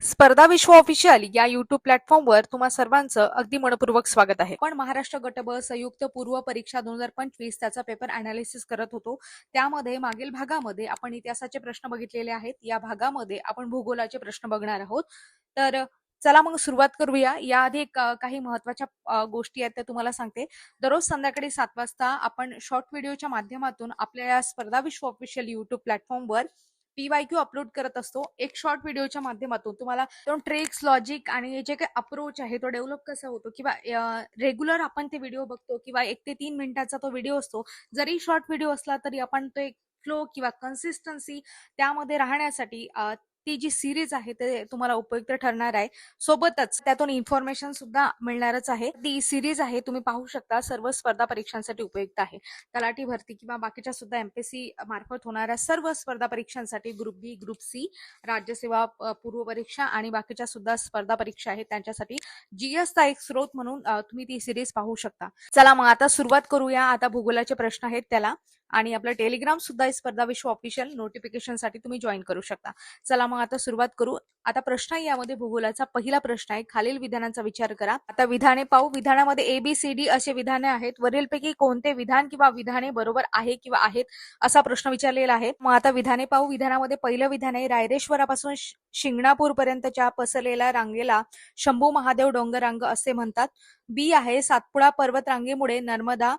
स्पर्धा विश्व ऑफिशियल या युट्यूब प्लॅटफॉर्मवर तुम्हा सर्वांचं अगदी मनपूर्वक स्वागत आहे. पण महाराष्ट्र गट ब संयुक्त पूर्व परीक्षा 2025 त्याचा पेपर अनालिसिस करत होतो. त्यामध्ये मागील भागामध्ये आपण इतिहासाचे प्रश्न बघितलेले आहेत. या भागामध्ये आपण भूगोलाचे प्रश्न बघणार आहोत. तर चला मग सुरुवात करूया. याआधी काही महत्वाच्या गोष्टी आहेत त्या तुम्हाला सांगते. दररोज संध्याकाळी 7 वाजता आपण शॉर्ट व्हिडिओच्या माध्यमातून आपल्या या स्पर्धा विश्व ऑफिशियल युट्यूब प्लॅटफॉर्मवर PYQ अपलोड करत असतो. एक शॉर्ट व्हिडिओच्या माध्यमातून तुम्हाला दोन ट्रिक्स, लॉजिक आणि जे काही अप्रोच आहे तो डेव्हलप कसा होतो किंवा रेग्युलर आपण ते व्हिडिओ बघतो किंवा 1 ते 3 मिनिटाचा तो व्हिडिओ असतो. जरी शॉर्ट व्हिडिओ असला तरी आपण तो एक फ्लो किंवा कन्सिस्टन्सी त्यामध्ये राहण्यासाठी ती जी सिरीज आहे ते तुम्हाला उपयुक्त ठरणार आहे. सोबतच त्यातून इन्फॉर्मेशन सुद्धा मिळणारच आहे. ती सिरीज आहे तुम्ही पाहू शकता, सर्व स्पर्धा परीक्षांसाठी उपयुक्त आहे. तलाठी भरती किंवा बाकीच्या सुद्धा MPSC मार्फत होणाऱ्या सर्व स्पर्धा परीक्षांसाठी ग्रुप बी, ग्रुप सी, राज्यसेवा पूर्व परीक्षा आणि बाकीच्या सुद्धा स्पर्धा परीक्षा आहेत त्यांच्यासाठी GS चा एक स्रोत म्हणून तुम्ही ती सिरीज पाहू शकता. चला मग आता सुरुवात करूया. आता भूगोलाचे प्रश्न आहेत त्याला, आणि आपलं टेलिग्राम सुद्धा स्पर्धा विश्व ऑफिशियल नोटिफिकेशनसाठी तुम्ही जॉईन करू शकता. चला मग आता सुरुवात करू. आता प्रश्न आहे यामध्ये भूगोलाचा पहिला प्रश्न आहे, खालील विधानांचा विचार करा. आता विधाने पाहू. विधानामध्ये ABCD असे विधाने आहेत. वरीलपैकी कोणते विधान किंवा विधाने बरोबर आहे किंवा आहेत असा प्रश्न विचारलेला आहे. मग आता विधाने पाहू. विधानामध्ये पहिलं विधान आहे, रायरेश्वरापासून शिंगणापूर पर्यंतच्या पसरलेल्या रांगेला शंभू महादेव डोंगररांग असे म्हणतात. बी आहे, सातपुडा पर्वत रांगेमुळे नर्मदा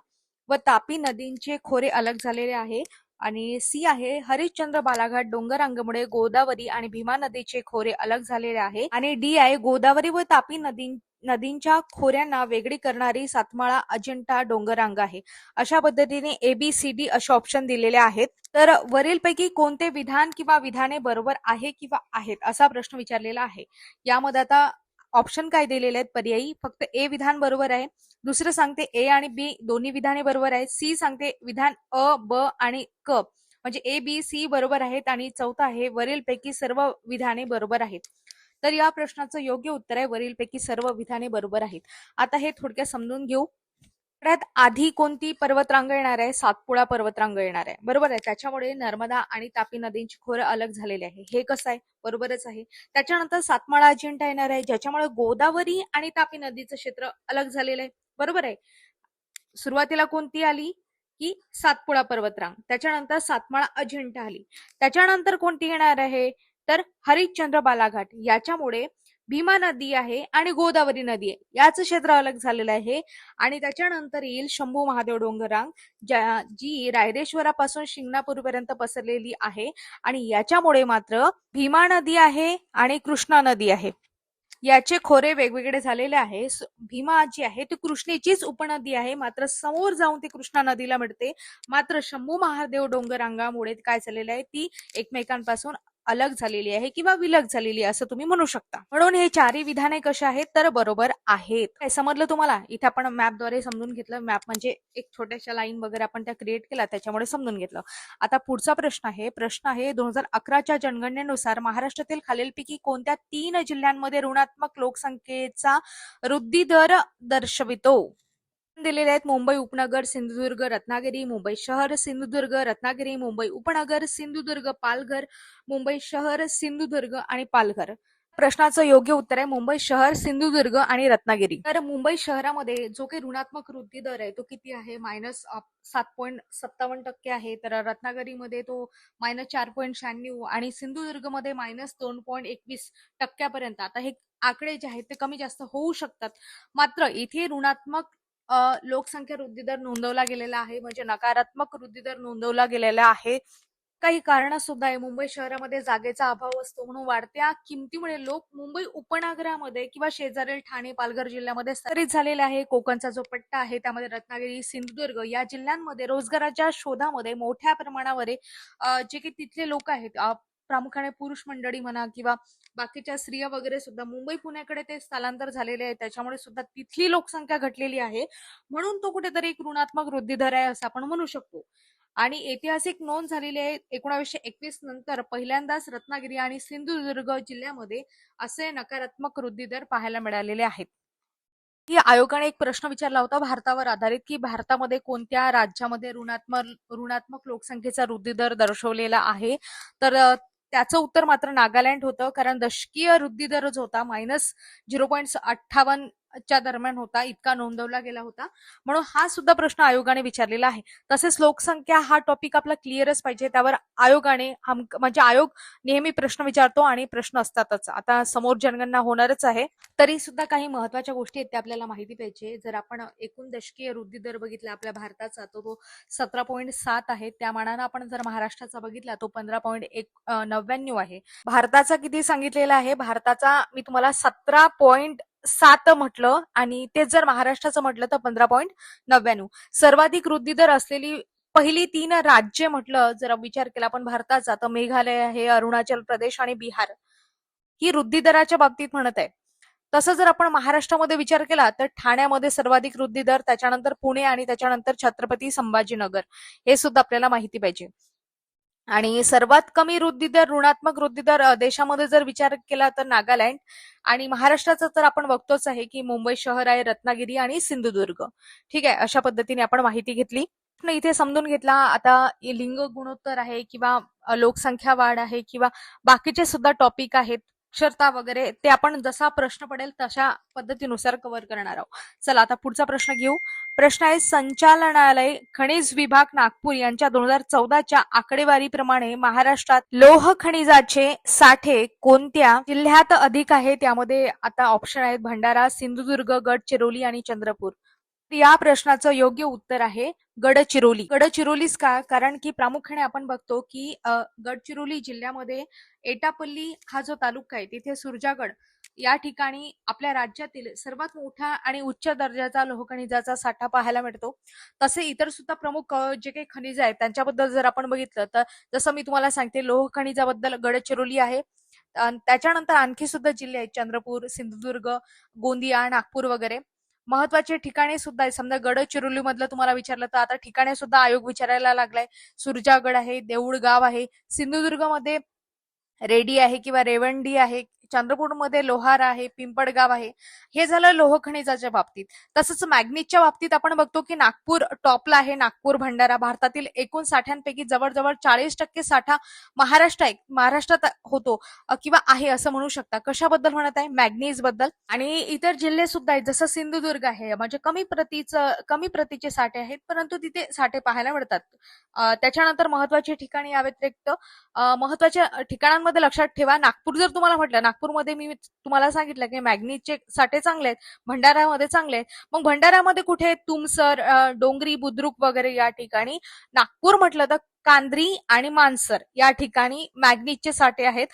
व तापी नदींचे खोरे अलग झालेले आहे. आणि सी आहे, हरिश्चंद्र बालाघाट डोंगररांगेमुळे गोदावरी आणि भीमा नदीचे खोरे अलग झालेले आहे. आणि डी आहे, गोदावरी व तापी नदींच्या खोऱ्यांना वेगळी करणारी सातमाळा अजिंठा डोंगररांग आहे. अशा पद्धतीने ABCD असे ऑप्शन दिलेले आहेत. तर वरीलपैकी कोणते विधान किंवा विधाने बरोबर आहे किंवा आहेत असा प्रश्न विचारलेला आहे. यामध्ये आता ऑप्शन काय दिलेले आहेत पर्यायी, फक्त A विधान बरोबर आहे. दुसरं सांगते A आणि B दोन्ही विधाने बरोबर आहेत. सी सांगते विधान अ, ब आणि क म्हणजे A, B, C बरोबर आहेत. आणि चौथा आहे, वरीलपैकी सर्व विधाने बरोबर आहेत. तर या प्रश्नाचं योग्य उत्तर आहे, वरीलपैकी सर्व विधाने बरोबर आहेत. आता हे थोडक्यात समजून घेऊ. सगळ्यात आधी कोणती पर्वतरांग येणार आहे? सातपुडा पर्वतरांग येणार आहे, बरोबर आहे. त्याच्यामुळे नर्मदा आणि तापी नदींची खोरं अलग झालेले आहे. हे कसं आहे? बरोबरच आहे. त्याच्यानंतर सातमाळा अजिंठा येणार आहे, ज्याच्यामुळे गोदावरी आणि तापी नदीचं क्षेत्र अलग झालेलं आहे, बरोबर आहे. सुरुवातीला कोणती आली की सातपुडा पर्वतरांग, त्याच्यानंतर सातमाळा अजिंठा आली. त्याच्यानंतर कोणती येणार आहे? तर हरिश्चंद्र बालाघाट. याच्यामुळे भीमा नदी आहे आणि गोदावरी नदी आहे, याचं क्षेत्र अलग झालेलं आहे. आणि त्याच्यानंतर येईल शंभू महादेव डोंगररांग, जी रायरेश्वरापासून शिंगणापूर पर्यंत पसरलेली आहे. आणि याच्यामुळे मात्र भीमा नदी आहे आणि कृष्णा नदी आहे, याचे खोरे वेगवेगळे झालेले आहे. भीमा जी आहे ती कृष्णेचीच उपनदी आहे, मात्र समोर जाऊन ती कृष्णा नदीला मिळते. मात्र शंभू महादेव डोंगररांगामुळे काय झालेलं आहे, ती एकमेकांपासून अलग झालेली आहे किंवा विलग झालेली आहे असं तुम्ही म्हणू शकता. म्हणून हे चारही विधाने कसे आहेत? तर बरोबर आहेत. काय समजलं तुम्हाला? इथे आपण मॅपद्वारे समजून घेतलं. मॅप म्हणजे एक छोट्याशा लाईन वगैरे आपण त्या क्रिएट केला, त्याच्यामुळे समजून घेतलं. आता पुढचा प्रश्न आहे 2011च्या जनगणनेनुसार महाराष्ट्रातील खालीलपैकी कोणत्या 3 जिल्ह्यांमध्ये ऋणात्मक लोकसंख्येचा वृद्धी दर दर्शवितो? दिलेले आहेत, मुंबई उपनगर, सिंधुदुर्ग, रत्नागिरी, मुंबई शहर, सिंधुदुर्ग, रत्नागिरी, मुंबई उपनगर, सिंधुदुर्ग, पालघर, मुंबई शहर, सिंधुदुर्ग आणि पालघर. प्रश्नाचं योग्य उत्तर आहे मुंबई शहर, सिंधुदुर्ग आणि रत्नागिरी. तर मुंबई शहरामध्ये जो काही ऋणात्मक वृद्धी दर आहे तो किती आहे? -7.57% आहे. तर रत्नागिरीमध्ये तो -4.96 आणि सिंधुदुर्गमध्ये -2.21% आता हे आकडे जे आहेत ते कमी जास्त होऊ शकतात. मात्र इथे ऋणात्मक लोकसंख्या वृद्धी दर नोंदवला गेलेला आहे, म्हणजे नकारात्मक वृद्धी दर नोंदवला गेलेला आहे. काही कारण सुद्धा आहे. मुंबई शहरामध्ये जागेचा अभाव असतो, म्हणून वाढत्या किमतीमुळे लोक मुंबई उपनगरामध्ये किंवा शेजारील ठाणे, पालघर जिल्ह्यामध्ये स्थलांतरित झालेले आहे. कोकणचा जो पट्टा आहे त्यामध्ये रत्नागिरी, सिंधुदुर्ग या जिल्ह्यांमध्ये रोजगाराच्या शोधामध्ये मोठ्या प्रमाणावर जे काही तिथले लोक आहेत, प्रामुख्याने पुरुष मंडळी म्हणा किंवा बाकीच्या स्त्रिया वगैरे सुद्धा मुंबई पुण्याकडे ते स्थलांतर झालेले आहे. त्याच्यामुळे सुद्धा तिथली लोकसंख्या घटलेली आहे, म्हणून तो कुठेतरी एक ऋणात्मक वृद्धी दर आहे असं आपण म्हणू शकतो. आणि ऐतिहासिक नोंद झालेली आहे 1921 नंतर पहिल्यांदाच रत्नागिरी आणि सिंधुदुर्ग जिल्ह्यामध्ये असे नकारात्मक वृद्धी दर पाहायला मिळालेले आहेत. की आयोगाने एक प्रश्न विचारला होता भारतावर आधारित, की भारतामध्ये कोणत्या राज्यामध्ये ऋणात्मक लोकसंख्येचा वृद्धी दर दर्शवलेला आहे? तर त्याचं उत्तर मात्र नागालँड होतं, कारण दशकीय वृद्धी दर जो होता -0.58 च्या दरम्यान होता, इतका नोंदवला गेला होता. म्हणून हा सुद्धा प्रश्न आयोगाने विचारलेला आहे. तसेच लोकसंख्या हा टॉपिक आपला क्लिअरच पाहिजे, त्यावर आयोगाने म्हणजे आयोग नेहमी प्रश्न विचारतो आणि प्रश्न असतातच. आता समोर जनगणना होणारच आहे, तरी सुद्धा काही महत्वाच्या गोष्टी आहेत त्या आपल्याला माहिती पाहिजे. जर आपण एकूण दशकीय वृद्धी दर बघितला आपल्या भारताचा, तो 17.7 आहे. त्या मानानं आपण जर महाराष्ट्राचा बघितला तो 15.99 आहे. भारताचा किती सांगितलेला आहे? भारताचा मी तुम्हाला 17.7 म्हटलं, आणि तेच जर महाराष्ट्राचं म्हटलं तर 15.99. सर्वाधिक वृद्धी दर असलेली पहिली 3 राज्य म्हटलं, जर विचार केला आपण भारताचा, तर मेघालय आहे, अरुणाचल प्रदेश आणि बिहार ही वृद्धी दराच्या बाबतीत म्हणत आहे. तसं जर आपण महाराष्ट्रामध्ये विचार केला तर ठाण्यामध्ये सर्वाधिक वृद्धी दर, त्याच्यानंतर पुणे आणि त्याच्यानंतर छत्रपती संभाजीनगर, हे सुद्धा आपल्याला माहिती पाहिजे. आणि सर्वात कमी वृद्धी दर, ऋणात्मक वृद्धी दर देशामध्ये जर विचार केला तर नागालँड, आणि महाराष्ट्राचं तर आपण बघतोच आहे की मुंबई शहर आहे, रत्नागिरी आणि सिंधुदुर्ग. ठीक आहे, अशा पद्धतीने आपण माहिती घेतली, इथे समजून घेतला. आता लिंग गुणोत्तर आहे किंवा लोकसंख्या वाढ आहे किंवा बाकीचे सुद्धा टॉपिक आहेत, साक्षरता वगैरे, ते आपण जसा प्रश्न पडेल तशा पद्धतीनुसार कव्हर करणार आहोत. चला आता पुढचा प्रश्न घेऊ. प्रश्न आहे, संचालनालय खनिज विभाग नागपूर यांच्या 2014च्या आकडेवारीप्रमाणे महाराष्ट्रात लोह खनिजाचे साठे कोणत्या जिल्ह्यात अधिक आहे? त्यामध्ये आता ऑप्शन आहेत भंडारा, सिंधुदुर्ग, गडचिरोली आणि चंद्रपूर. या प्रश्नाचं योग्य उत्तर आहे गडचिरोली. गडचिरोलीच का? कारण की प्रामुख्याने आपण बघतो की गडचिरोली जिल्ह्यामध्ये एटापल्ली हा जो तालुका आहे तिथे सुरजागड या ठिकाणी आपल्या राज्यातील सर्वात मोठा आणि उच्च दर्जाचा लोहखनिजाचा साठा पाहायला मिळतो. तसे इतर सुद्धा प्रमुख जे काही खनिज आहेत त्यांच्याबद्दल जर आपण बघितलं तर जसं मी तुम्हाला सांगते, लोह खनिजाबद्दल गडचिरोली आहे. त्याच्यानंतर आणखी सुद्धा जिल्हे आहेत, चंद्रपूर, सिंधुदुर्ग, गोंदिया, नागपूर वगैरे. महत्वाचे ठिकाणे सुद्धा आहे. समजा गडचिरोली मधलं तुम्हाला विचारलं तर आता ठिकाणे सुद्धा आयोग विचारायला लागलाय. सुरजागड आहे, देऊळ गाव आहे, सिंधुदुर्गमध्ये रेडी आहे किंवा रेवंडी आहे, चंद्रपूरमध्ये लोहार आहे, पिंपळगाव आहे. हे झालं लोह खनिजाच्या बाबतीत. तसंच मॅग्नीजच्या बाबतीत आपण बघतो की नागपूर टॉपला आहे. नागपूर, भंडारा भारतातील एकूण साठ्यांपैकी जवळजवळ 40% साठा महाराष्ट्रात होतो किंवा आहे असं म्हणू शकता. कशाबद्दल म्हणत आहे? मॅग्नीज बद्दल. आणि इतर जिल्हे सुद्धा आहेत, जसं सिंधुदुर्ग आहे, म्हणजे कमी प्रतीचे साठे आहेत, परंतु तिथे साठे पाहायला मिळतात. त्याच्यानंतर महत्वाची ठिकाणी या व्यतिरिक्त महत्वाच्या ठिकाणांमध्ये लक्षात ठेवा, नागपूर जर तुम्हाला म्हटलं, नागपूरमध्ये मी तुम्हाला सांगितलं की मॅग्नीजचे साठे चांगले आहेत, भंडाऱ्यामध्ये चांगले आहेत. मग भंडाऱ्यामध्ये कुठे आहेत? तुमसर, डोंगरी, बुद्रुक वगैरे या ठिकाणी. नागपूर म्हटलं तर कांद्री आणि मानसर या ठिकाणी मॅग्नीजचे साठे आहेत.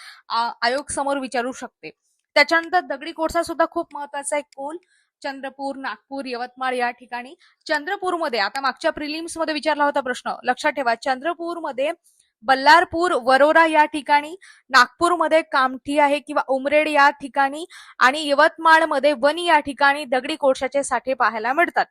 आयोग समोर विचारू शकते. त्याच्यानंतर दगडी कोळसा सुद्धा खूप महत्वाचा आहे. कोल चंद्रपूर, नागपूर, यवतमाळ या ठिकाणी. चंद्रपूरमध्ये आता मागच्या प्रिलिम्स मध्ये विचारला होता प्रश्न, लक्षात ठेवा, चंद्रपूरमध्ये बल्लारपूर, वरोरा या ठिकाणी, नागपूरमध्ये कामठी आहे किंवा उमरेड या ठिकाणी, आणि यवतमाळमध्ये वनी या ठिकाणी दगडी कोळशाचे साठे पाहायला मिळतात.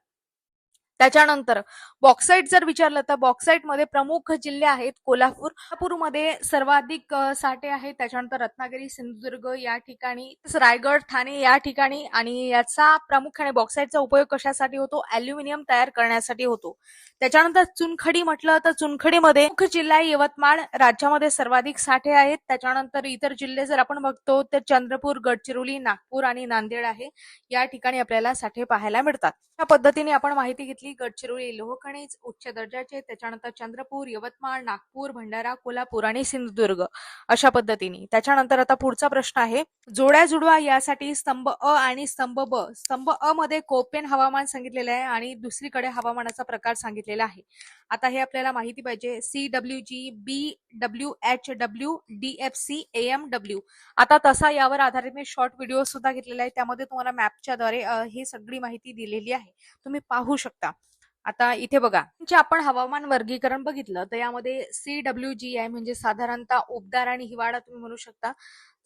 त्याच्यानंतर बॉक्साईट जर विचारलं तर बॉक्साईटमध्ये प्रमुख जिल्हे आहेत. कोल्हापूरमध्ये सर्वाधिक साठे आहेत. त्याच्यानंतर रत्नागिरी, सिंधुदुर्ग या ठिकाणी, रायगड, ठाणे या ठिकाणी. आणि याचा प्रामुख्याने बॉक्साईटचा उपयोग कशासाठी होतो? अल्युमिनियम तयार करण्यासाठी होतो. त्याच्यानंतर चुनखडी म्हटलं तर चुनखडीमध्ये मुख्य जिल्हा आहे यवतमाळ, राज्यामध्ये सर्वाधिक साठे आहेत. त्याच्यानंतर इतर जिल्हे जर आपण बघतो तर चंद्रपूर, गडचिरोली, नागपूर आणि नांदेड आहे. या ठिकाणी आपल्याला साठे पाहायला मिळतात. या पद्धतीने आपण माहिती घेतली. गडचिरोली लोह खनिज उच्च दर्जाचे, त्याच्यानंतर चंद्रपूर, यवतमाळ, नागपूर, भंडारा, कोल्हापूर आणि सिंधुदुर्ग अशा पद्धतीने. त्याच्यानंतर आता पुढचा प्रश्न आहे, जोड्या जुडवा यासाठी स्तंभ अ आणि स्तंभ ब. स्तंभ अ मध्ये कोपेन हवामान सांगितलेलं आहे आणि दुसरीकडे हवामानाचा प्रकार सांगितलेला आहे. आता हे आपल्याला माहिती पाहिजे. CWG, BWHW, DFC, AMW. आता तसा यावर आधारित मी शॉर्ट व्हिडिओ सुद्धा घेतलेला आहे, त्यामध्ये तुम्हाला मॅपच्या द्वारे ही सगळी माहिती दिलेली आहे, तुम्ही पाहू शकता. आता इथे बघा, आपण हवामान वर्गीकरण बघितलं तर यामध्ये CWG आहे, म्हणजे साधारणतः उबदार आणि हिवाळा तुम्ही म्हणू शकता.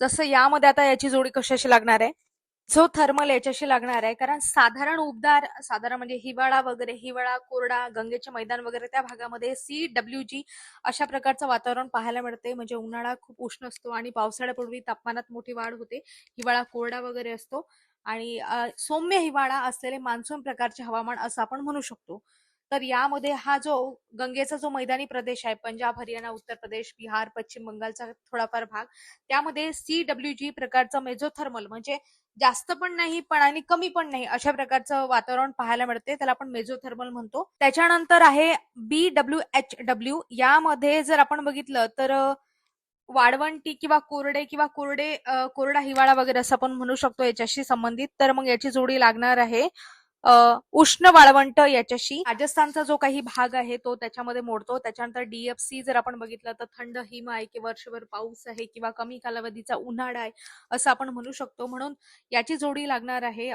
जसं यामध्ये आता याची जोडी कशाशी लागणार आहे? जो थर्मल याच्याशी लागणार आहे, कारण साधारण उबदार, साधारण म्हणजे हिवाळा वगैरे, हिवाळा कोरडा, गंगेचे मैदान वगैरे त्या भागामध्ये CWG अशा प्रकारचं वातावरण पाहायला मिळते. म्हणजे उन्हाळा खूप उष्ण असतो आणि पावसाळ्यापूर्वी तापमानात मोठी वाढ होते. हिवाळा कोरडा वगैरे असतो आणि सौम्य हिवाळा असलेले मान्सून प्रकारचे हवामान असं आपण म्हणू शकतो. तर यामध्ये हा जो गंगेचा जो मैदानी प्रदेश आहे, पंजाब, हरियाणा, उत्तर प्रदेश, बिहार, पश्चिम बंगालचा थोडाफार भाग, त्यामध्ये CWG प्रकारचं मेझोथर्मल म्हणजे जास्त पण नाही पण आणि कमी पण नाही अशा प्रकारचं वातावरण पाहायला मिळते, त्याला आपण मेझोथर्मल म्हणतो. त्याच्यानंतर आहे BWHW. यामध्ये जर आपण बघितलं तर वाळवंटी किंवा कोरडा हिवाळा वगैरे असं आपण म्हणू शकतो याच्याशी संबंधित. तर मग याची जोडी लागणार आहे अ, उष्ण वाळवंट याच्याशी. राजस्थानचा जो काही भाग आहे तो त्याच्यामध्ये मोडतो. त्याच्यानंतर DFC जर आपण बघितलं तर थंड हिम आहे की वर्षभर पाऊस आहे किंवा कमी कालावधीचा उन्हाळा आहे असं आपण म्हणू शकतो. म्हणून याची जोडी लागणार आहे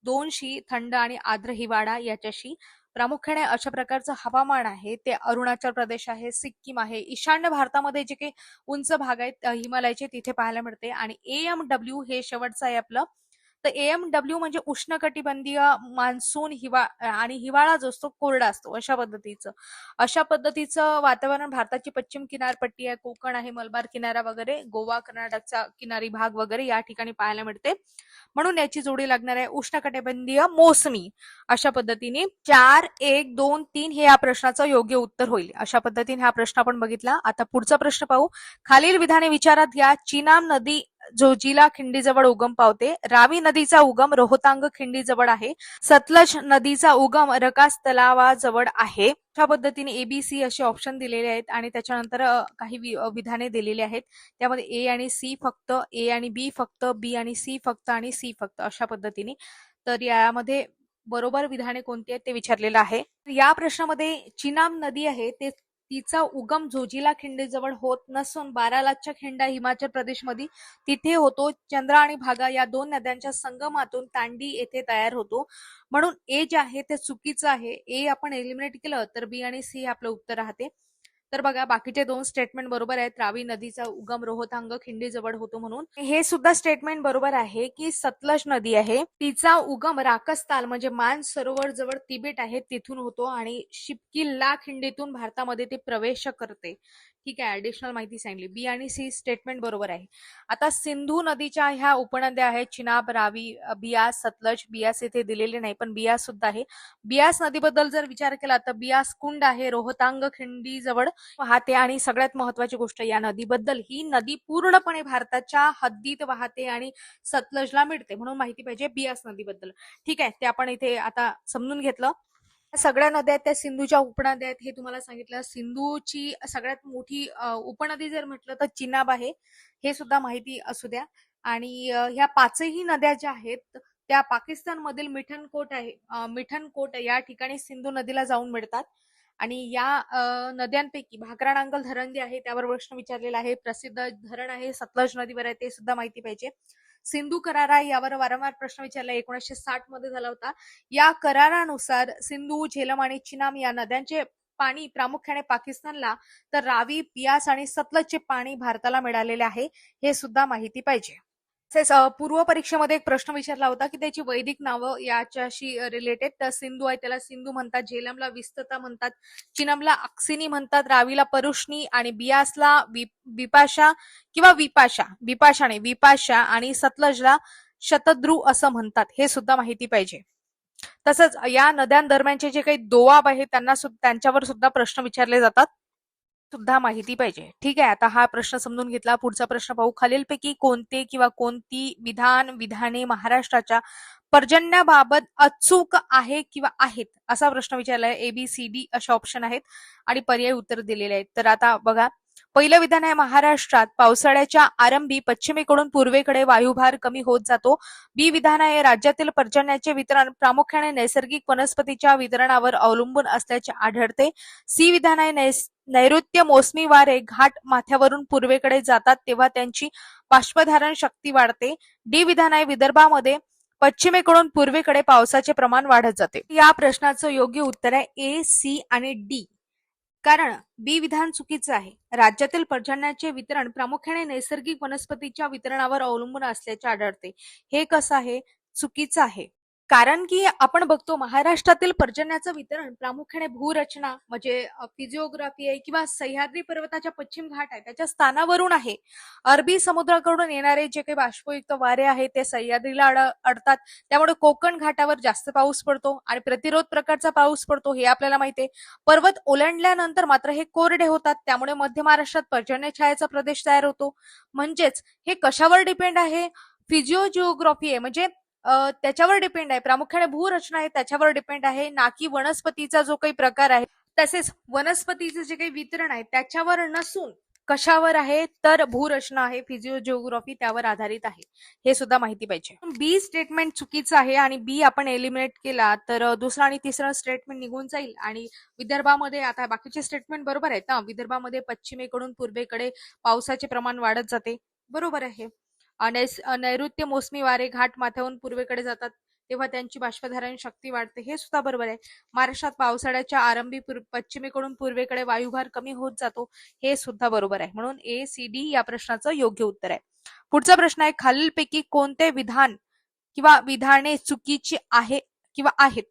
2शी थंड आणि आर्द्र हिवाळा याच्याशी. प्रामुख्याने अशा प्रकारचं हवामान आहे ते अरुणाचल प्रदेश आहे, सिक्कीम आहे, ईशान्य भारतामध्ये जे काही उंच भाग आहेत हिमालयाचे तिथे पाहायला मिळते. आणि AMW हे शेवटचं आहे आपलं. तर AMW म्हणजे उष्णकटिबंधीय मान्सून आणि हिवाळा जो असतो कोरडा असतो अशा पद्धतीचं वातावरण भारताची पश्चिम किनारपट्टी आहे, कोकण आहे, मलबार किनारा वगैरे, गोवा, कर्नाटकचा किनारी भाग वगैरे या ठिकाणी पाहायला मिळते. म्हणून याची जोडी लागणार आहे उष्णकटिबंधीय मोसमी. अशा पद्धतीने 4, 1, 2, 3 हे या प्रश्नाचं योग्य उत्तर होईल. अशा पद्धतीने हा प्रश्न आपण बघितला. आता पुढचा प्रश्न पाहू. खालील विधाने विचारात घ्या. चिनाब नदी जोजिला खिंडीजवळ उगम पावते. रावी नदीचा उगम रोहतांग खिंडीजवळ आहे. सतलज नदीचा उगम रकास तलावाजवळ आहे. अशा पद्धतीने ABC असे ऑप्शन दिलेले आहेत आणि त्याच्यानंतर काही विधाने दिलेली आहेत. त्यामध्ये A आणि C फक्त, A आणि B फक्त, B आणि C फक्त आणि C फक्त अशा पद्धतीने. तर यामध्ये बरोबर विधाने कोणती आहेत ते विचारलेलं आहे. या प्रश्नामध्ये चिनाब नदी आहे ते तिचा उगम झोजिला खिंडीजवळ होत नसून बारालाच्या खिंडा हिमाचल प्रदेशमध्ये तिथे होतो. चंद्रा आणि भागा या 2 नद्यांच्या संगमातून तांडी येथे तयार होतो. म्हणून A जे आहे ते चुकीचं आहे. A आपण एलिमिनेट केलं तर B आणि C हे आपलं उत्तर राहते. तर बघा बाकीचे 2 स्टेटमेंट बरोबर आहेत. रावी नदीचा उगम रोहतांग खिंडीजवळ होतो म्हणून. हे सुद्धा स्टेटमेंट बरोबर आहे की सतलज नदी आहे तिचा उगम राकस्ताल म्हणजे मान सरोवर जवळ तिबेट आहे तिथून होतो आणि शिपकी खिंडीतून भारतामध्ये ते प्रवेश करते. ठीक आहे, ऍडिशनल माहिती सांगली. B आणि C स्टेटमेंट बरोबर आहे. आता सिंधू नदीच्या ह्या उपनद्या आहेत चिनाब, रावी, बियास, सतलज. बियास येथे दिलेले नाही पण बियास सुद्धा आहे. बियास नदीबद्दल जर विचार केला तर बियास कुंड आहे रोहतांग खिंडी जवळ वाहते. आणि सगळ्यात महत्वाची गोष्ट या नदीबद्दल, ही नदी पूर्णपणे भारताच्या हद्दीत वाहते आणि सतलजला मिळते म्हणून माहिती पाहिजे बियास नदीबद्दल. ठीक आहे, ते आपण इथे आता समजून घेतलं. सगळ्या नद्या त्या सिंधूच्या उपनद्या आहेत हे तुम्हाला सांगितलं. सिंधूची सगळ्यात मोठी उपनदी जर म्हटलं तर चिनाब आहे हे सुद्धा माहिती असू द्या. आणि ह्या 5ही नद्या ज्या आहेत त्या पाकिस्तान मधील मिठनकोट या ठिकाणी सिंधू नदीला जाऊन मिळतात. आणि या नद्यांपैकी भाकरा नांगल धरण जे आहे त्यावर प्रश्न विचारलेला आहे. प्रसिद्ध धरण आहे सतलज नदीवर आहे ते सुद्धा माहिती पाहिजे. सिंधू करार आहे यावर वारंवार प्रश्न विचारला 1960 मध्ये झाला होता. या करारानुसार सिंधू, झेलम आणि चिनाब या नद्यांचे पाणी प्रामुख्याने पाकिस्तानला तर रावी, बियास आणि सतलजचे पाणी भारताला मिळालेले आहे हे सुद्धा माहिती पाहिजे. तसेच पूर्व परीक्षेमध्ये एक प्रश्न विचारला होता की त्याची वैदिक नावं याच्याशी रिलेटेड. तर सिंधू आहे त्याला सिंधू म्हणतात, झेलमला विस्तता म्हणतात, चिनमला अक्सिनी म्हणतात, रावीला परुष्णी आणि बियासला विपाशा किंवा विपाशा आणि सतलजला शतद्रू असं म्हणतात हे सुद्धा माहिती पाहिजे. तसंच या नद्यांदरम्यानचे जे काही दोआब आहेत त्यांच्यावर सुद्धा प्रश्न विचारले जातात सुद्धा माहिती पाहिजे. ठीक आहे, आता हा प्रश्न समजून घेतला. पुढचा प्रश्न पाहू. खालीलपैकी कोणते किंवा कोणती विधाने महाराष्ट्राच्या पर्जन्याबाबत अचूक आहे किंवा आहेत असा प्रश्न विचारलाय. ABCD असे ऑप्शन आहेत आणि पर्यायी उत्तर दिलेले आहेत. तर आता बघा, पहिलं विधान आहे महाराष्ट्रात पावसाळ्याच्या आरंभी पश्चिमेकडून पूर्वेकडे वायुभार कमी होत जातो. B विधान आहे राज्यातील पर्जन्याचे वितरण प्रामुख्याने नैसर्गिक वनस्पतीच्या वितरणावर अवलंबून असल्याचे आढळते. C विधान आहे नैऋत्य मोसमी वारे घाट माथ्यावरून पूर्वेकडे जातात तेव्हा त्यांची बाष्पधारण शक्ती वाढते. D विधान आहे विदर्भामध्ये पश्चिमेकडून पूर्वेकडे पावसाचे प्रमाण वाढत जाते. या प्रश्नाचं योग्य उत्तर आहे A, C आणि D. कारण B विधान चुकीचं आहे. राज्यातील पर्जन्याचे वितरण प्रामुख्याने नैसर्गिक वनस्पतीच्या वितरणावर अवलंबून असल्याचे आढळते. हे कसं आहे? चुकीचं आहे. कारण की आपण बघतो महाराष्ट्रातील पर्जन्याचं वितरण प्रामुख्याने भूरचना म्हणजे फिजिओग्राफी आहे किंवा सह्याद्री पर्वताच्या पश्चिम घाट आहे त्याच्या स्थानावरून आहे. अरबी समुद्राकडून येणारे जे काही बाष्पयुक्त वारे आहेत ते सह्याद्रीला अडतात. त्यामुळे कोकण घाटावर जास्त पाऊस पडतो आणि प्रतिरोध प्रकारचा पाऊस पडतो हे आपल्याला माहिती आहे. पर्वत ओलांडल्यानंतर मात्र हे कोरडे होतात. त्यामुळे मध्य महाराष्ट्रात पर्जन्य छायाचा प्रदेश तयार होतो. म्हणजेच हे कशावर डिपेंड आहे? फिजिओजिओग्राफी आहे म्हणजे त्याच्यावर डिपेंड आहे. प्रामुख्याने भूरचना आहे त्याच्यावर डिपेंड आहे, ना की वनस्पतीचा जो काही प्रकार आहे. तसेच वनस्पतीचे जे काही वितरण आहे त्याच्यावर नसून कशावर आहे तर भूरचना आहे, फिजिओजिओग्राफी त्यावर आधारित आहे. हे सुद्धा माहिती पाहिजे. बी स्टेटमेंट चुकीचं आहे आणि बी आपण एलिमिनेट केला तर दुसरा आणि तिसरा स्टेटमेंट निघून जाईल आणि विदर्भामध्ये आता बाकीचे स्टेटमेंट बरोबर आहेत ना. विदर्भामध्ये पश्चिमेकडून पूर्वेकडे पावसाचे प्रमाण वाढत जाते, बरोबर आहे. नैऋत्य मोसमी वारे घाट माथ्याहून पूर्वेकडे जातात तेव्हा त्यांची बाष्पधारण शक्ती वाढते, हे सुद्धा बरोबर आहे. महाराष्ट्रात पावसाळ्याच्या आरंभी पश्चिमेकडून पूर्वेकडे वायुभार कमी होत जातो, हे सुद्धा बरोबर आहे. म्हणून ए सी डी या प्रश्नाचं योग्य उत्तर आहे. पुढचा प्रश्न आहे, खालीलपैकी कोणते विधान किंवा विधाने चुकीची आहे किंवा आहेत?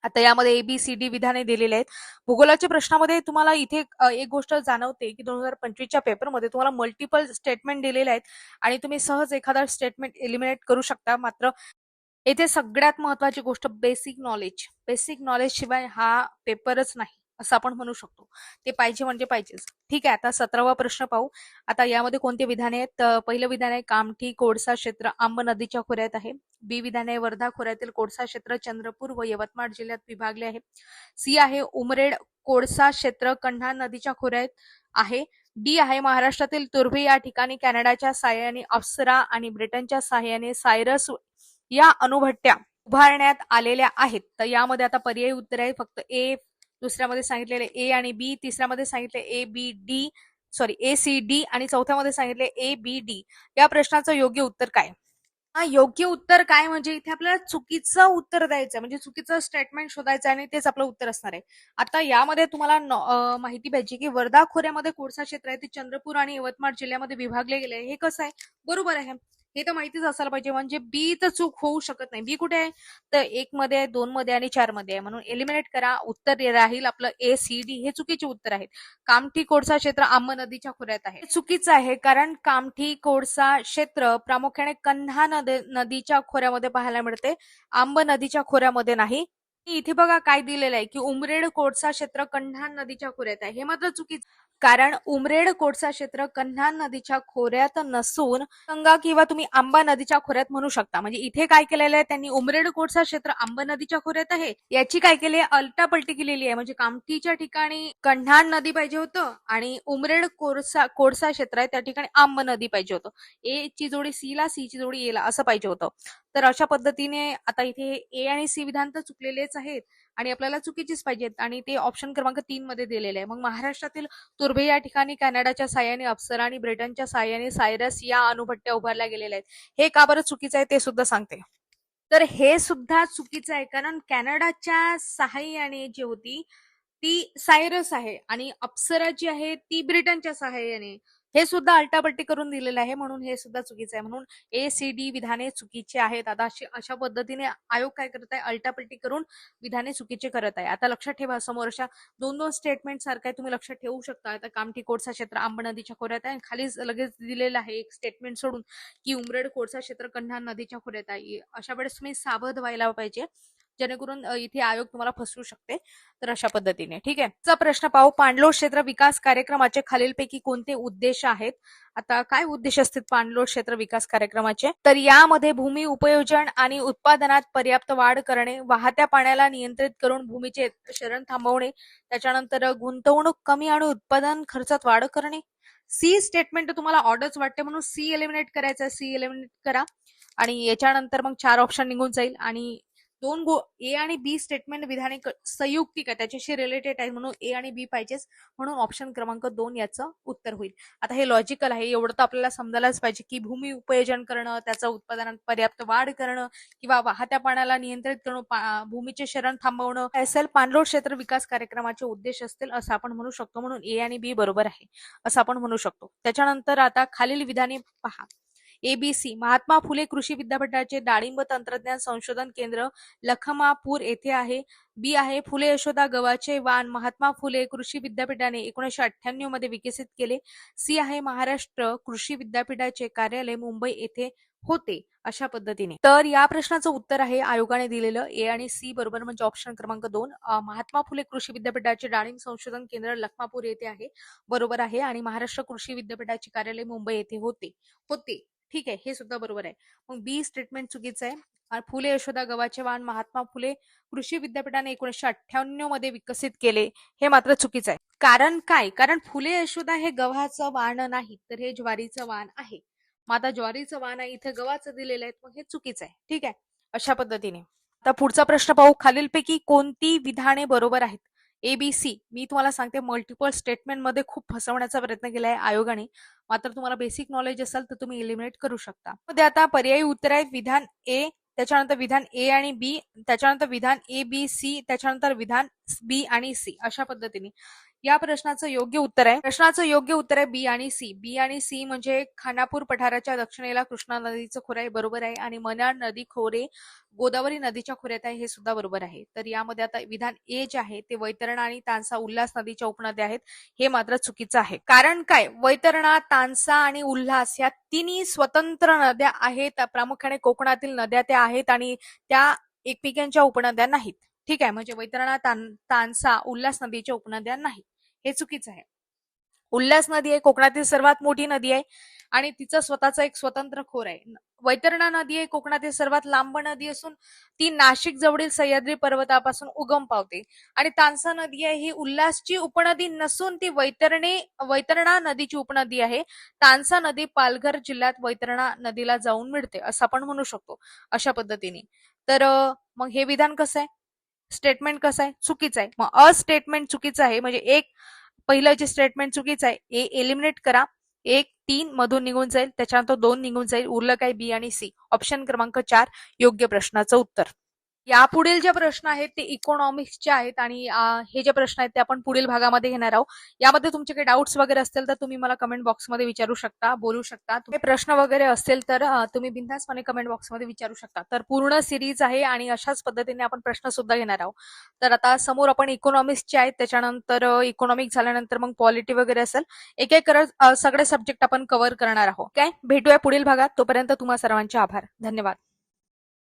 आता यामध्ये ABCD विधाने दिलेली आहेत. भूगोलाच्या प्रश्नामध्ये तुम्हाला इथे एक गोष्ट जाणवते की 2025च्या पेपरमध्ये तुम्हाला मल्टिपल स्टेटमेंट दिलेले आहेत आणि तुम्ही सहज एखादा स्टेटमेंट एलिमिनेट करू शकता. मात्र येथे सगळ्यात महत्वाची गोष्ट बेसिक नॉलेज शिवाय हा पेपरच नाही असं आपण म्हणू शकतो. ते पाहिजे म्हणजे पाहिजेच. ठीक आहे, आता 17वा प्रश्न पाहू. आता यामध्ये कोणते विधान आहेत? पहिलं विधान आहे कामठी कोळसा क्षेत्र आंब नदीच्या खोऱ्यात आहे. बी विधान आहे वर्धा खोऱ्यातील कोळसा क्षेत्र चंद्रपूर व यवतमाळ जिल्ह्यात विभागले आहे. सी आहे उमरेड कोळसा क्षेत्र कन्हान नदीच्या खोऱ्यात आहे. डी आहे महाराष्ट्रातील तुर्भे या ठिकाणी कॅनडाच्या साहाय्याने अप्सरा आणि ब्रिटनच्या साहाय्याने सायरस या अणुभट्ट्या उभारण्यात आलेल्या आहेत. तर यामध्ये आता पर्यायी उत्तर आहे फक्त ए. दुसऱ्यामध्ये सांगितलेले ए आणि बी, तिसऱ्यामध्ये सांगितले ए सी डी आणि चौथ्यामध्ये सांगितले ए बी डी. या प्रश्नाचं योग्य उत्तर काय? योग्य उत्तर काय म्हणजे इथे आपल्याला चुकीचं उत्तर द्यायचं म्हणजे चुकीचं स्टेटमेंट शोधायचं आणि तेच आपलं उत्तर असणार आहे. आता यामध्ये तुम्हाला माहिती पाहिजे की वर्धा खोऱ्यामध्ये कोळसा क्षेत्र आहे ते चंद्रपूर आणि यवतमाळ जिल्ह्यामध्ये विभागले गेले आहे. हे कसं आहे? बरोबर आहे, हे तर माहितीच असायला पाहिजे. म्हणजे बी तर चूक होऊ शकत नाही. बी कुठे आहे? तर 1 मध्ये आहे, 2 मध्ये आणि 4 मध्ये आहे. म्हणून एलिमिनेट करा. उत्तर राहील आपलं ए सी डी. हे चुकीचे उत्तर आहेत. कामठी कोळसा क्षेत्र आंब नदीच्या खोऱ्यात आहे, चुकीचं आहे. कारण कामठी कोळसा क्षेत्र प्रामुख्याने कन्हा नदीच्या खोऱ्यामध्ये पाहायला मिळते, आंब नदीच्या खोऱ्यामध्ये नाही. इथे बघा काय दिलेलं आहे की उमरेड कोळसा क्षेत्र कन्हान नदीच्या खोऱ्यात आहे. हे मात्र चुकीचं, कारण उमरेड कोळसा क्षेत्र कन्हान नदीच्या खोऱ्यात नसून गंगा किंवा तुम्ही आंबा नदीच्या खोऱ्यात म्हणू शकता. म्हणजे इथे काय केलेलं आहे त्यांनी, उमरेड कोळसा क्षेत्र आंबा नदीच्या खोऱ्यात आहे याची काय केली आहे, अलटापलटी केलेली आहे. म्हणजे कामठीच्या ठिकाणी कन्हान नदी पाहिजे होतं आणि उमरेड कोळसा क्षेत्र आहे त्या ठिकाणी आंब नदी पाहिजे होतं. ए ची जोडी सी ला, सी ची जोडी ए ला असं पाहिजे होतं. तर अशा पद्धतीने आता इथे ए आणि सी विधान तर चुकलेलेच आहेत आणि आपल्याला चुकीचीच पाहिजेत आणि ते ऑप्शन क्रमांक 3 मध्ये दिलेले आहे. मग महाराष्ट्रातील तुर्भे या ठिकाणी कॅनडाच्या साहाय्याने अप्सरा आणि ब्रिटनच्या साहाय्याने सायरस या अणुभट्ट्या उभारल्या गेलेल्या आहेत. हे का बरं चुकीचं आहे ते सुद्धा सांगते. तर हे सुद्धा चुकीचं आहे कारण कॅनडाच्या साहाय्याने जी होती ती सायरस आहे आणि अप्सरा जी आहे ती ब्रिटनच्या साहाय्याने. हे सुद्धा अलटापट्टी करून दिलेलं आहे म्हणून हे सुद्धा चुकीचं आहे. म्हणून ए सी डी विधाने चुकीची आहेत. आता अशा पद्धतीने आयोग काय करत आहे, अलटापट्टी करून विधाने चुकीचे करत आहे. आता लक्षात ठेवा, समोर अशा 2-2 स्टेटमेंट सारखं आहे, तुम्ही लक्षात ठेवू शकता. आता कामठी कोळसा क्षेत्र आंब नदीच्या खोऱ्यात आहे, खाली लगेच दिलेलं आहे एक स्टेटमेंट सोडून की उमरेड कोळसा क्षेत्र कन्हान नदीच्या खोऱ्यात आहे. अशा वेळेस तुम्ही सावध व्हायला पाहिजे जेणेकरून इथे आयोग तुम्हाला फसवू शकते. तर अशा पद्धतीने ठीक आहे. चा प्रश्न पाहू, पाणलोट क्षेत्र विकास कार्यक्रमाचे खालीलपैकी कोणते उद्देश आहेत? आता काय उद्देश असतील पाणलोट क्षेत्र विकास कार्यक्रमाचे? तर यामध्ये भूमी उपयोजन आणि उत्पादनात पर्याप्त वाढ करणे, वाहत्या पाण्याला नियंत्रित करून भूमीचे शरण थांबवणे, त्याच्यानंतर गुंतवणूक कमी आणि उत्पादन खर्चात वाढ करणे. सी स्टेटमेंट तुम्हाला ऑर्डर्स वाटते म्हणून सी एलिमिनेट करायचं, सी एलिमिनेट करा आणि याच्यानंतर मग 4 ऑप्शन निघून जाईल आणि ए आणि बी स्टेटमेंट विधाने संयुक्तिक आहे, त्याच्याशी रिलेटेड आहे म्हणून ए आणि बी पाहिजेच. म्हणून ऑप्शन क्रमांक 2 याचं उत्तर होईल. आता हे लॉजिकल आहे, एवढं तर आपल्याला समजायलाच पाहिजे की भूमी उपयोजन करणं, त्याचं उत्पादनात पर्याप्त वाढ करणं किंवा वाहत्या पाण्याला नियंत्रित करणं, भूमीचे शरण थांबवणं असेल पाणलोट क्षेत्र विकास कार्यक्रमाचे उद्देश असतील असं आपण म्हणू शकतो. म्हणून ए आणि बी बरोबर आहे असं आपण म्हणू शकतो. त्याच्यानंतर आता खालील विधाने पहा. ABC महात्मा फुले कृषी विद्यापीठाचे डाळिंब तंत्रज्ञान संशोधन केंद्र लखमापूर येथे आहे. बी आहे फुले यशोदा गव्हाचे वाण महात्मा फुले कृषी विद्यापीठाने 1998 मध्ये विकसित केले. सी आहे महाराष्ट्र कृषी विद्यापीठाचे कार्यालय मुंबई येथे होते. अशा पद्धतीने तर या प्रश्नाचं उत्तर आहे आयोगाने दिलेलं ए आणि सी बरोबर म्हणजे ऑप्शन क्रमांक 2 महात्मा फुले कृषी विद्यापीठाचे डाळिंब संशोधन केंद्र लखमापूर येथे आहे बरोबर आहे आणि महाराष्ट्र कृषी विद्यापीठाचे कार्यालय मुंबई येथे होते होते ठीक आहे हे सुद्धा बरोबर आहे. मग बी स्टेटमेंट चुकीचं आहे. फुले यशोदा गव्हाचे वाण महात्मा फुले कृषी विद्यापीठाने 1998 मध्ये विकसित केले हे मात्र चुकीचं आहे. कारण काय? कारण फुले यशोदा हे गव्हाचं वाण नाही तर हे ज्वारीचं वाण आहे. मग आता ज्वारीचं वाण आहे इथे गव्हाचं दिलेलं आहे मग हे चुकीचं आहे. ठीक आहे अशा पद्धतीने. आता पुढचा प्रश्न पाहू. खालीलपैकी कोणती विधाने बरोबर आहेत? ABC मी तुम्हाला सांगते मल्टिपल स्टेटमेंट मध्ये खूप फसवण्याचा प्रयत्न केला आहे आयोगाने. मात्र तुम्हाला बेसिक नॉलेज असेल तर तुम्ही एलिमिनेट करू शकता. मध्ये आता पर्यायी उत्तर आहेत विधान ए, त्याच्यानंतर विधान ए आणि बी, त्याच्यानंतर विधान ए बी सी, त्याच्यानंतर विधान बी आणि सी अशा पद्धतीने. या प्रश्नाचं योग्य उत्तर आहे बी आणि सी. बी आणि सी म्हणजे खानापूर पठाराच्या दक्षिणेला कृष्णा नदीचं खोरे बरोबर आहे आणि मन्याड नदी खोरे गोदावरी नदीच्या खोऱ्यात आहे हे सुद्धा बरोबर आहे. तर यामध्ये आता विधान ए जे आहे ते वैतरणा आणि तानसा उल्हास नदीच्या उपनद्या आहेत हे मात्र चुकीचं आहे. कारण काय? वैतरणा, तानसा आणि उल्हास या तिन्ही स्वतंत्र नद्या आहेत. प्रामुख्याने कोकणातील नद्या त्या आहेत आणि त्या एकमेकांच्या उपनद्या नाहीत. ठीक आहे म्हणजे वैतरणा, तानसा, उल्हास नदीच्या उपनद्या नाहीत हे चुकीचं आहे. उल्हास नदी आहे कोकणातील सर्वात मोठी नदी आहे आणि तिचं स्वतःचं एक स्वतंत्र खोर आहे. वैतरणा नदी आहे कोकणातील सर्वात लांब नदी असून ती नाशिक जवळील सह्याद्री पर्वतापासून उगम पावते आणि तानसा नदी आहे ही उल्हासची उपनदी नसून ती वैतरणा नदीची उपनदी आहे. तानसा नदी पालघर जिल्ह्यात वैतरणा नदीला जाऊन मिळते असं आपण म्हणू शकतो अशा पद्धतीने. तर मग हे विधान कसं आहे? स्टेटमेंट कसं आहे? चुकीचं आहे. मग अ स्टेटमेंट चुकीचं आहे म्हणजे एक पहिलं जे स्टेटमेंट चुकीचं आहे ए एलिमिनेट करा. 1-3 मधून निघून जाईल त्याच्यानंतर 2 निघून जाईल उरलं काय बी आणि सी. ऑप्शन क्रमांक 4 योग्य प्रश्नाचं उत्तर. यापुढील जे प्रश्न आहेत ते इकॉनॉमिक्सचे आहेत आणि हे जे प्रश्न आहेत ते आपण पुढील भागामध्ये घेणार आहोत. यामध्ये तुमचे काही डाऊट्स वगैरे असतील तर तुम्ही मला कमेंट बॉक्समध्ये विचारू शकता, बोलू शकता. तुम्ही प्रश्न वगैरे असतील तर तुम्ही बिनधास्तपणे कमेंट बॉक्समध्ये विचारू शकता. तर पूर्ण सिरीज आहे आणि अशाच पद्धतीने आपण प्रश्न सुद्धा घेणार आहोत. तर आता समोर आपण इकॉनॉमिक्सचे आहेत त्याच्यानंतर इकॉनॉमिक्स झाल्यानंतर मग पॉलिटी वगैरे असेल. एक एक करत सगळे सब्जेक्ट आपण कव्हर करणार आहोत. काय भेटूया पुढील भागात. तोपर्यंत तुम्हा सर्वांचे आभार. धन्यवाद.